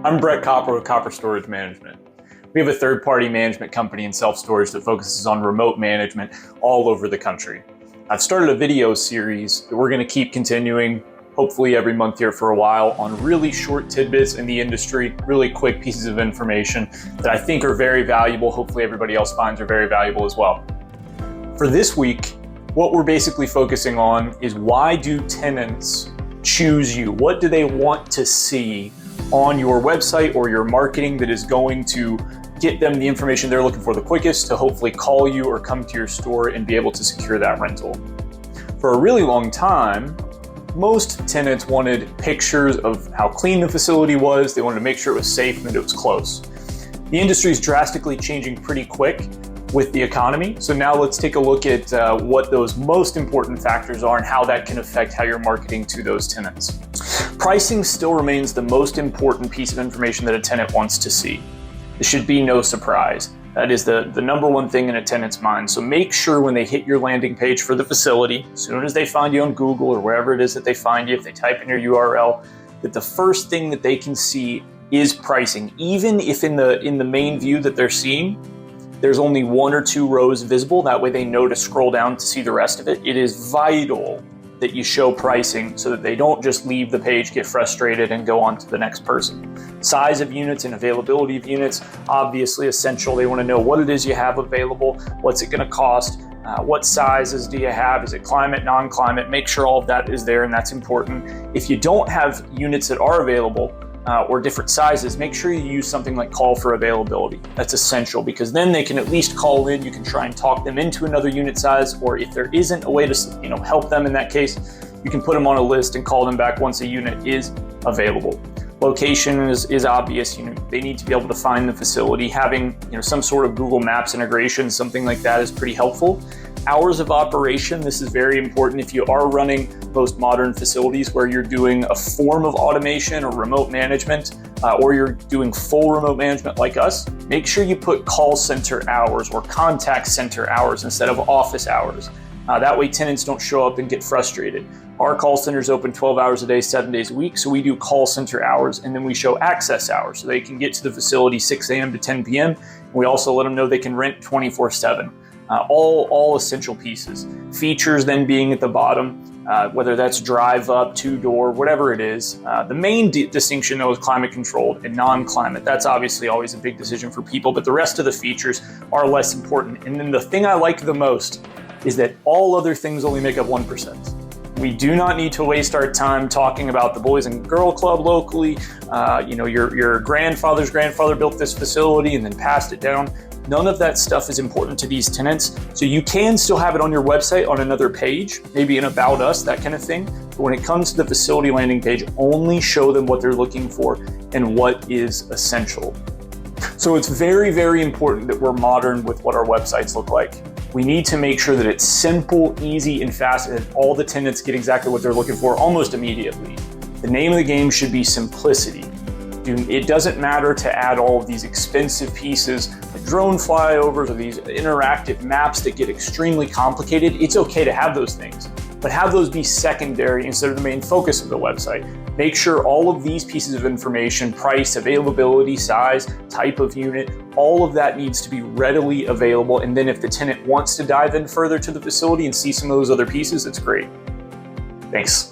I'm Brett Copper with Copper Storage Management. We have a third-party management company in self-storage that focuses on remote management all over the country. I've started a video series that we're going to keep continuing, hopefully every month here for a while, on really short tidbits in the industry, really quick pieces of information that I think are very valuable. Hopefully everybody else finds are very valuable as well. For this week, what we're basically focusing on is, why do tenants choose you? What do they want to see on your website or your marketing that is going to get them the information they're looking for the quickest to hopefully call you or come to your store and be able to secure that rental? For a really long time, most tenants wanted pictures of how clean the facility was. They wanted to make sure it was safe and that it was close. The industry is drastically changing pretty quick with the economy. So now let's take a look at what those most important factors are and how that can affect how you're marketing to those tenants. Pricing still remains the most important piece of information that a tenant wants to see. It should be no surprise. That is the number one thing in a tenant's mind. So make sure when they hit your landing page for the facility, as soon as they find you on Google or wherever it is that they find you, if they type in your URL, that the first thing that they can see is pricing. Even if in the main view that they're seeing, there's only one or two rows visible. That way they know to scroll down to see the rest of it. It is vital that you show pricing so that they don't just leave the page, get frustrated, and go on to the next person. Size of units and availability of units, obviously essential. They want to know what it is you have available, what's it going to cost, what sizes do you have, is it climate, non-climate? Make sure all of that is there, and that's important. If you don't have units that are available, or different sizes, make sure you use something like call for availability. That's essential, because then they can at least call in. You can try and talk them into another unit size, or if there isn't a way to help them in that case, you can put them on a list and call them back once a unit is available. Location is obvious. They need to be able to find the facility. Having some sort of Google Maps integration, something like that, is pretty helpful. Hours of operation, this is very important. If you are running most modern facilities where you're doing a form of automation or remote management, or you're doing full remote management like us, make sure you put call center hours or contact center hours instead of office hours. That way tenants don't show up and get frustrated. Our call center is open 12 hours a day, 7 days a week, so we do call center hours, and then we show access hours so they can get to the facility 6 a.m. to 10 p.m. We also let them know they can rent 24/7. All essential pieces. Features then being at the bottom, whether that's drive up, two-door, whatever it is. The main distinction though is climate controlled and non-climate. That's obviously always a big decision for people, but the rest of the features are less important. And then the thing I like the most is that all other things only make up 1%. We do not need to waste our time talking about the Boys and Girl Club locally. Your grandfather's grandfather built this facility and then passed it down. None of that stuff is important to these tenants. So you can still have it on your website on another page, maybe an About Us, that kind of thing. But when it comes to the facility landing page, only show them what they're looking for and what is essential. So it's very, very important that we're modern with what our websites look like. We need to make sure that it's simple, easy, and fast, and that all the tenants get exactly what they're looking for almost immediately. The name of the game should be simplicity. It doesn't matter to add all of these expensive pieces, like drone flyovers or these interactive maps that get extremely complicated. It's okay to have those things, but have those be secondary instead of the main focus of the website. Make sure all of these pieces of information, price, availability, size, type of unit, all of that needs to be readily available. And then if the tenant wants to dive in further to the facility and see some of those other pieces, it's great. Thanks.